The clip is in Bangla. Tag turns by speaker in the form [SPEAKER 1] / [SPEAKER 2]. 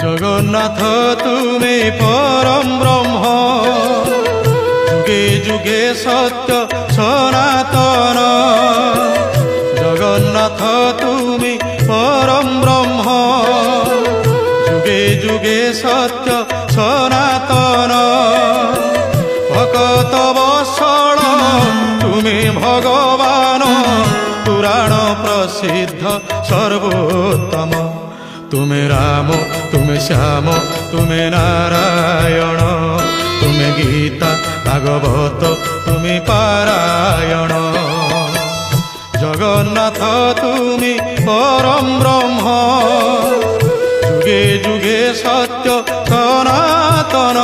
[SPEAKER 1] জগন্নাথ তুমি পরম ব্রহ্ম, যুগে যুগে সত্য সনাতন। জগন্নাথ তুমি পরম ব্রহ্ম, যুগে যুগে সত্য সনাতন। ভকত বৎসল তুমি ভগবান, পুরাণ প্রসিদ্ধ সর্বোত্তম। তুমি রাম, তুমি শ্যাম, তুমি নারায়ণ, তুমি গীতা ভাগবত, তুমি পারায়ণ। জগন্নাথ তুমি পরম ব্রহ্ম, যুগে যুগে সত্য সনাতন।